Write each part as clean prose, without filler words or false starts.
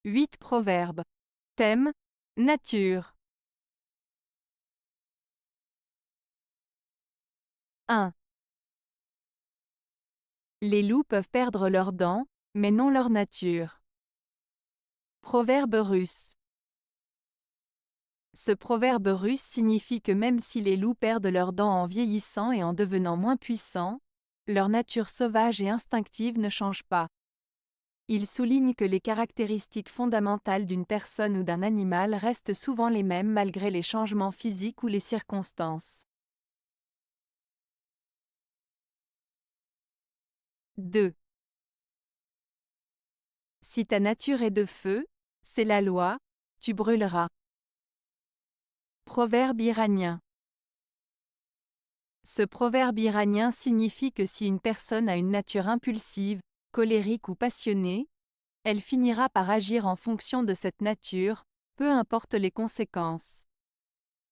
8 proverbes. Thème: nature. 1. Les loups peuvent perdre leurs dents, mais non leur nature. Proverbe russe. Ce proverbe russe signifie que même si les loups perdent leurs dents en vieillissant et en devenant moins puissants, leur nature sauvage et instinctive ne change pas. Il souligne que les caractéristiques fondamentales d'une personne ou d'un animal restent souvent les mêmes malgré les changements physiques ou les circonstances. 2. Si ta nature est de feu, c'est la loi, tu brûleras. Proverbe iranien. Ce proverbe iranien signifie que si une personne a une nature impulsive, colérique ou passionnée, elle finira par agir en fonction de cette nature, peu importe les conséquences.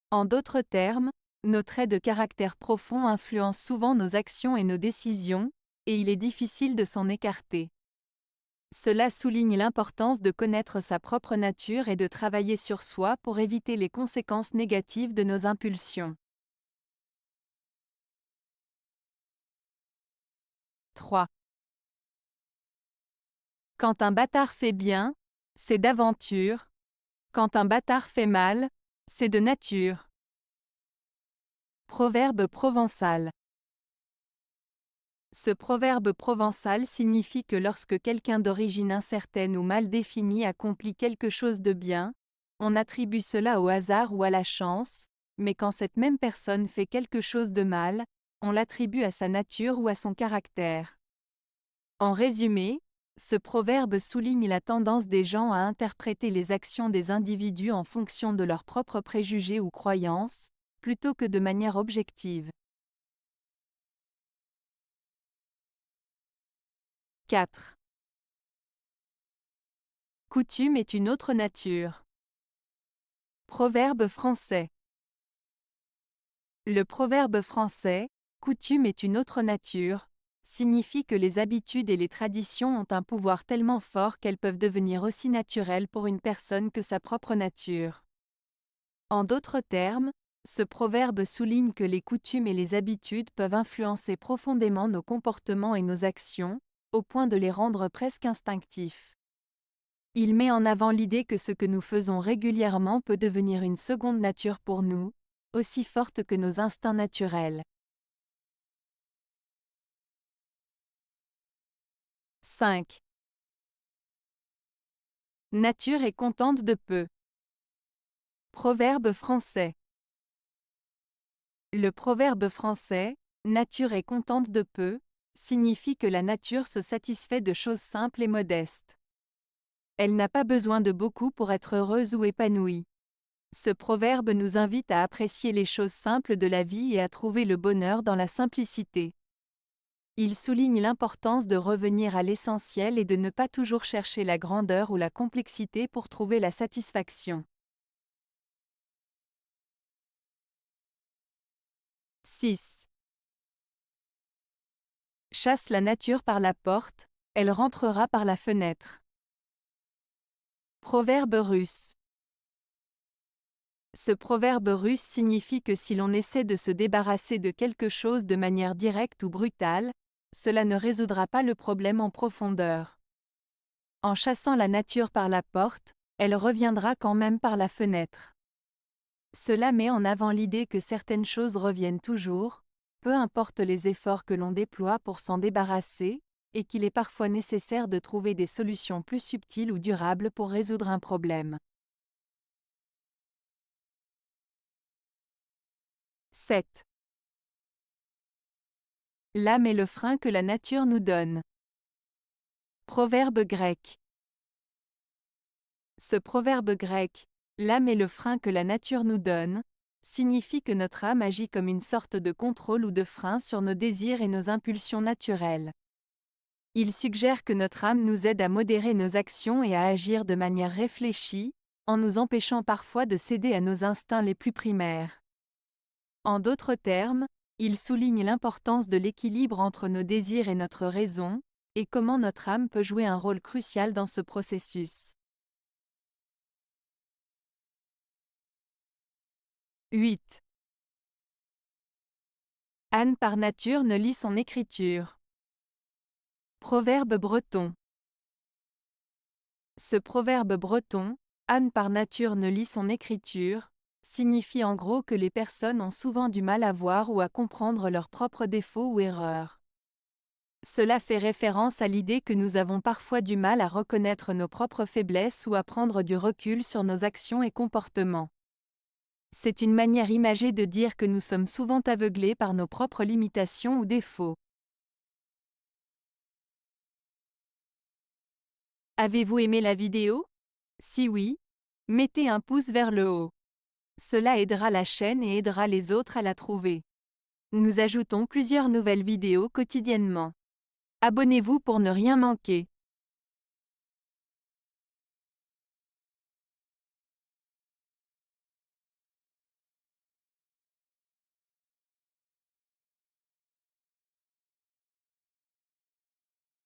En d'autres termes, nos traits de caractère profonds influencent souvent nos actions et nos décisions, et il est difficile de s'en écarter. Cela souligne l'importance de connaître sa propre nature et de travailler sur soi pour éviter les conséquences négatives de nos impulsions. 3. Quand un bâtard fait bien, c'est d'aventure, quand un bâtard fait mal, c'est de nature. Proverbe provençal. Ce proverbe provençal signifie que lorsque quelqu'un d'origine incertaine ou mal définie accomplit quelque chose de bien, on attribue cela au hasard ou à la chance, mais quand cette même personne fait quelque chose de mal, on l'attribue à sa nature ou à son caractère. En résumé, ce proverbe souligne la tendance des gens à interpréter les actions des individus en fonction de leurs propres préjugés ou croyances, plutôt que de manière objective. 4. Coutume est une autre nature. Proverbe français. Le proverbe français, coutume est une autre nature, signifie que les habitudes et les traditions ont un pouvoir tellement fort qu'elles peuvent devenir aussi naturelles pour une personne que sa propre nature. En d'autres termes, ce proverbe souligne que les coutumes et les habitudes peuvent influencer profondément nos comportements et nos actions, au point de les rendre presque instinctifs. Il met en avant l'idée que ce que nous faisons régulièrement peut devenir une seconde nature pour nous, aussi forte que nos instincts naturels. 5. Nature est contente de peu. Proverbe français. Le proverbe français, nature est contente de peu, signifie que la nature se satisfait de choses simples et modestes. Elle n'a pas besoin de beaucoup pour être heureuse ou épanouie. Ce proverbe nous invite à apprécier les choses simples de la vie et à trouver le bonheur dans la simplicité. Il souligne l'importance de revenir à l'essentiel et de ne pas toujours chercher la grandeur ou la complexité pour trouver la satisfaction. 6. Chasse la nature par la porte, elle rentrera par la fenêtre. Proverbe russe. Ce proverbe russe signifie que si l'on essaie de se débarrasser de quelque chose de manière directe ou brutale, cela ne résoudra pas le problème en profondeur. En chassant la nature par la porte, elle reviendra quand même par la fenêtre. Cela met en avant l'idée que certaines choses reviennent toujours, peu importe les efforts que l'on déploie pour s'en débarrasser, et qu'il est parfois nécessaire de trouver des solutions plus subtiles ou durables pour résoudre un problème. 7. L'âme est le frein que la nature nous donne. Proverbe grec. Ce proverbe grec, l'âme est le frein que la nature nous donne, signifie que notre âme agit comme une sorte de contrôle ou de frein sur nos désirs et nos impulsions naturelles. Il suggère que notre âme nous aide à modérer nos actions et à agir de manière réfléchie, en nous empêchant parfois de céder à nos instincts les plus primaires. En d'autres termes, il souligne l'importance de l'équilibre entre nos désirs et notre raison, et comment notre âme peut jouer un rôle crucial dans ce processus. 8. Anne par nature ne lit son écriture. Proverbe breton. Ce proverbe breton, Anne par nature ne lit son écriture, signifie en gros que les personnes ont souvent du mal à voir ou à comprendre leurs propres défauts ou erreurs. Cela fait référence à l'idée que nous avons parfois du mal à reconnaître nos propres faiblesses ou à prendre du recul sur nos actions et comportements. C'est une manière imagée de dire que nous sommes souvent aveuglés par nos propres limitations ou défauts. Avez-vous aimé la vidéo? Si oui, mettez un pouce vers le haut. Cela aidera la chaîne et aidera les autres à la trouver. Nous ajoutons plusieurs nouvelles vidéos quotidiennement. Abonnez-vous pour ne rien manquer.